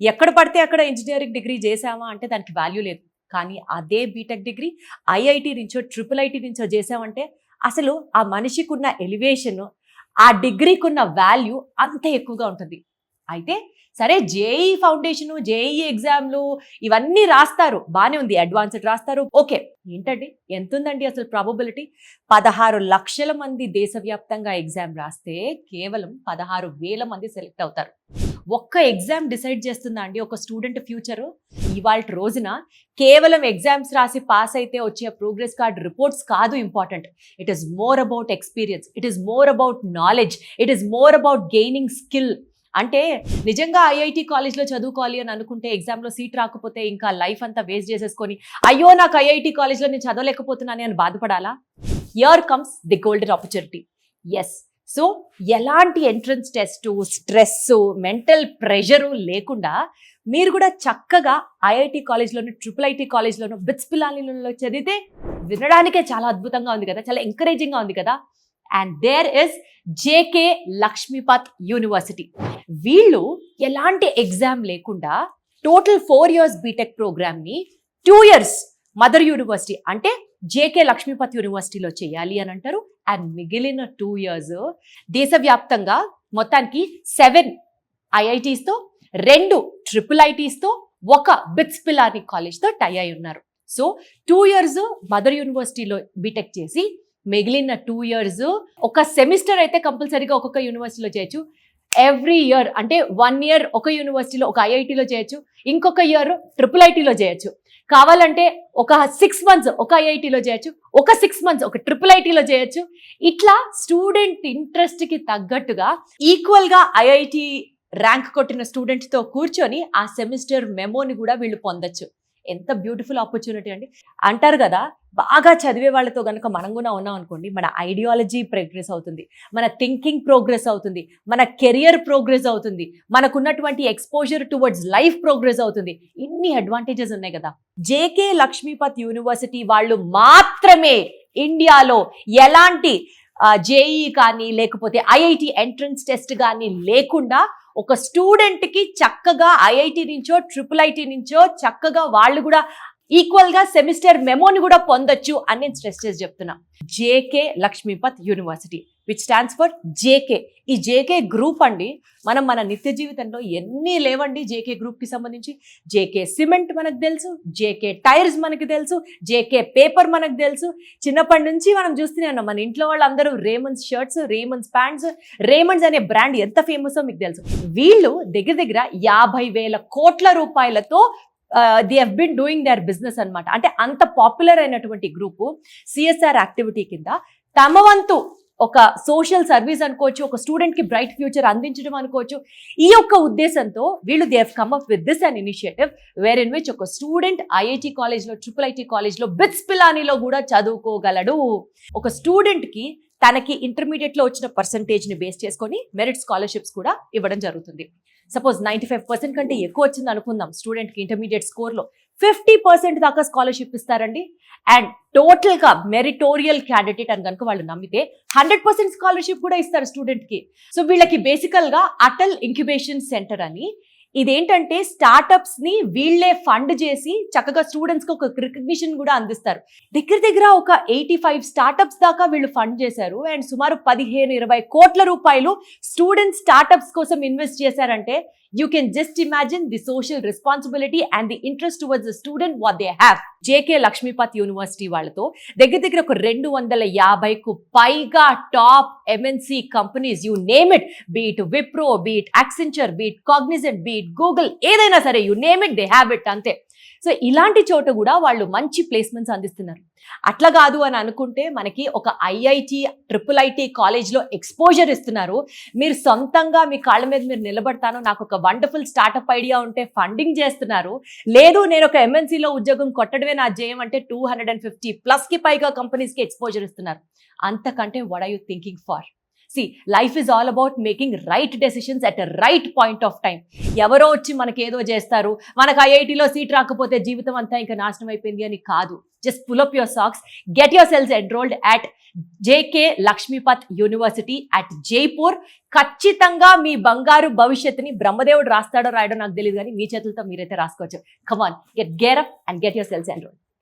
ఎక్కడ పడితే అక్కడ ఇంజినీరింగ్ డిగ్రీ చేసామా అంటే దానికి వాల్యూ లేదు. కానీ అదే బీటెక్ డిగ్రీ ఐఐటి నుంచో ట్రిపుల్ ఐటీ నుంచో చేసామంటే అసలు ఆ మనిషికి ఉన్న ఎలివేషన్, ఆ డిగ్రీకి ఉన్న వాల్యూ అంత ఎక్కువగా ఉంటుంది. అయితే సరే జేఈ ఫౌండేషను, జేఈ ఎగ్జామ్లు ఇవన్నీ రాస్తారు, బాగానే ఉంది, అడ్వాన్స్డ్ రాస్తారు, ఓకే. ఏంటండి ఎంత ఉందండి అసలు ప్రాబబిలిటీ? 16 లక్షల మంది దేశవ్యాప్తంగా ఎగ్జామ్ రాస్తే కేవలం 16,000 మంది సెలెక్ట్ అవుతారు. ఒక్క ఎగ్జామ్ డిసైడ్ చేస్తుందా అండి ఒక స్టూడెంట్ ఫ్యూచరు? ఇవాళ రోజున కేవలం ఎగ్జామ్స్ రాసి పాస్ అయితే వచ్చే ప్రోగ్రెస్ కార్డ్ రిపోర్ట్స్ కాదు important. It is more about experience, it is more about knowledge, it is more about gaining skill. అంటే నిజంగా ఐఐటి కాలేజ్లో చదువుకోవాలి అని అనుకుంటే ఎగ్జామ్లో సీట్ రాకపోతే ఇంకా లైఫ్ అంతా వేస్ట్ చేసేసుకొని అయ్యో నాకు ఐఐటి కాలేజ్లో నేను చదవలేకపోతున్నాను అని బాధపడాలా? Here comes the golden opportunity. Yes, so ఎలాంటి entrance test, stress, mental pressure లేకుండా మీరు కూడా చక్కగా ఐఐటి కాలేజ్లోను, ట్రిపుల్ ఐటీ కాలేజ్లోను, బిట్స్ పిలానీలో చదివితే వినడానికే చాలా అద్భుతంగా ఉంది కదా, చాలా ఎంకరేజింగ్గా ఉంది కదా. And there is JK Lakshmipat university. వీళ్ళు ఎలాంటి ఎగ్జామ్ లేకుండా టోటల్ 4 years బీటెక్ ప్రోగ్రామ్ని 2 years మదర్ యూనివర్సిటీ అంటే జేకే లక్ష్మీపత్ యూనివర్సిటీలో చేయాలి అని అంటారు. అండ్ మిగిలిన 2 years దేశవ్యాప్తంగా మొత్తానికి 7 ఐఐటీస్తో, 2 ట్రిపుల్ ఐటీస్తో, 1 బిట్స్ పిలానీ కాలేజ్తో టై అయి ఉన్నారు. సో 2 years మదర్ యూనివర్సిటీలో బీటెక్ చేసి మిగిలిన 2 years ఒక సెమిస్టర్ అయితే కంపల్సరీగా ఒక్కొక్క యూనివర్సిటీలో చేయొచ్చు. ఎవ్రీ ఇయర్ అంటే 1 year ఒక యూనివర్సిటీలో, ఒక ఐఐటీలో చేయొచ్చు, ఇంకొక ఇయర్ ట్రిపుల్ ఐటీలో చేయొచ్చు. కావాలంటే ఒక 6 months ఒక ఐఐటీలో చేయొచ్చు, ఒక 6 months ఒక ట్రిపుల్ ఐటీలో చేయొచ్చు. ఇట్లా స్టూడెంట్ ఇంట్రెస్ట్కి తగ్గట్టుగా ఈక్వల్గా ఐఐటి ర్యాంక్ కొట్టిన స్టూడెంట్తో కూర్చొని ఆ సెమిస్టర్ మెమోని కూడా వీళ్ళు పొందొచ్చు. ఎంత బ్యూటిఫుల్ ఆపర్చునిటీ అండి. అంటారు కదా, బాగా చదివే వాళ్ళతో కనుక మనం కూడా ఉన్నాం అనుకోండి, మన ఐడియాలజీ ప్రోగ్రెస్ అవుతుంది, మన థింకింగ్ ప్రోగ్రెస్ అవుతుంది, మన కెరియర్ ప్రోగ్రెస్ అవుతుంది, మనకున్నటువంటి ఎక్స్పోజర్ టువర్డ్స్ లైఫ్ ప్రోగ్రెస్ అవుతుంది. ఇన్ని అడ్వాంటేజెస్ ఉన్నాయి కదా. జేకే లక్ష్మీపత్ యూనివర్సిటీ వాళ్ళు మాత్రమే ఇండియాలో ఎలాంటి జేఈ కానీ లేకపోతే ఐఐటి ఎంట్రన్స్ టెస్ట్ కానీ లేకుండా ఒక స్టూడెంట్కి చక్కగా ఐఐటి నుంచో ట్రిపుల్ ఐటీ నుంచో చక్కగా వాళ్ళు కూడా ఈక్వల్గా సెమిస్టర్ మెమోని కూడా పొందొచ్చు అని నేను స్ట్రెస్ చేసి చెప్తున్నా. JK Lakshmipat university which stands for JK. ఈ జేకే గ్రూప్ అండి, మనం మన నిత్య జీవితంలో ఎన్ని లేవండి జేకే గ్రూప్కి సంబంధించి. జేకే సిమెంట్ మనకు తెలుసు, జేకే టైర్స్ మనకి తెలుసు, జేకే పేపర్ మనకు తెలుసు. చిన్నప్పటి నుంచి మనం చూస్తూనే ఉన్నాం, మన ఇంట్లో వాళ్ళందరూ Raymond's shirts, Raymond's pants, Raymond's అనే బ్రాండ్ ఎంత ఫేమసో మీకు తెలుసు. వీళ్ళు దగ్గర దగ్గర 50,000 కోట్ల రూపాయలతో they have been doing their business అనమాట. అంటే అంత పాపులర్ అయినటువంటి గ్రూపు సిఎస్ఆర్ యాక్టివిటీ కింద తమ వంతు ఒక సోషల్ సర్వీస్ అనుకోవచ్చు, ఒక స్టూడెంట్కి బ్రైట్ ఫ్యూచర్ అందించడం అనుకోవచ్చు. ఈ యొక్క ఉద్దేశంతో వీళ్ళు they have come up with this an initiative where in which ఒక స్టూడెంట్ ఐఐటి కాలేజ్లో, ట్రిపుల్ ఐటీ కాలేజ్లో, బిట్స్ పిలానీలో కూడా చదువుకోగలడు. ఒక స్టూడెంట్కి తనకి ఇంటర్మీడియట్లో వచ్చిన పర్సంటేజ్ని బేస్ చేసుకొని మెరిట్ స్కాలర్షిప్స్ కూడా ఇవ్వడం జరుగుతుంది. సపోజ్ 95% కంటే ఎక్కువ వచ్చింది అనుకుందాం స్టూడెంట్కి ఇంటర్మీడియట్ స్కోర్లో, 50% దాకా స్కాలర్షిప్ ఇస్తారండి. అండ్ టోటల్గా మెరిటోరియల్ క్యాండిడేట్ అని కనుక వాళ్ళు నమ్మితే 100% స్కాలర్షిప్ కూడా ఇస్తారు స్టూడెంట్కి. సో వీళ్ళకి బేసికల్గా అటల్ ఇంక్యుబేషన్ సెంటర్ అని, ఇదేంటంటే స్టార్టప్స్ని వీళ్ళే ఫండ్ చేసి చక్కగా స్టూడెంట్స్కి ఒక రికగ్నిషన్ కూడా అందిస్తారు. దగ్గర దగ్గర ఒక 85 స్టార్టప్స్ దాకా వీళ్ళు ఫండ్ చేశారు. అండ్ సుమారు 15-20 కోట్ల రూపాయలు స్టూడెంట్ స్టార్టప్స్ కోసం ఇన్వెస్ట్ చేశారంటే you can just imagine the social responsibility and the interest towards the student what they have. JK Lakshmipat university వాళ్ళతో దగ్గర దగ్గర ఒక 250కు పైగా top MNC companies, you name it, be it Wipro, be it Accenture, be it Cognizant, be it Google, ఏదైనా సరే you name it, they have it అంతే. So ఇలాంటి చోట కూడా వాళ్ళు మంచి ప్లేస్మెంట్స్ అందిస్తున్నారు. అట్లా కాదు అని అనుకుంటే మనకి ఒక ఐఐటి, ట్రిపుల్ ఐటీ కాలేజ్లో ఎక్స్పోజర్ ఇస్తున్నారు. మీరు సొంతంగా మీ కాళ్ళ మీద మీరు నిలబడతాను, నాకు ఒక వండర్ఫుల్ స్టార్టప్ ఐడియా ఉంటే ఫండింగ్ చేస్తున్నారు. లేదు నేను ఒక ఎంఎన్సీలో ఉద్యోగం కొట్టడమే నా జయం అంటే 250+ పైగా కంపెనీస్కి ఎక్స్పోజర్ ఇస్తున్నారు. అంతకంటే what are you thinking for? See life is all about making right decisions at right point of time. ఎవరో వచ్చి మనకి ఏదో చేస్తారు, మనకు ఐఐటీలో సీట్ రాకపోతే జీవితం అంతా ఇంకా నాశనం అయిపోయింది అని కాదు. Just pull up your socks, get your selves enrolled at JK Lakshmipat university at Jaipur. ఖచ్చితంగా మీ బంగారు భవిష్యత్తుని బ్రహ్మదేవుడు రాస్తాడో రాయడో నాకు తెలియదు, కానీ మీ చేతులతో మీరైతే రాసుకోవచ్చు. Come on, get up and get your selves enrolled.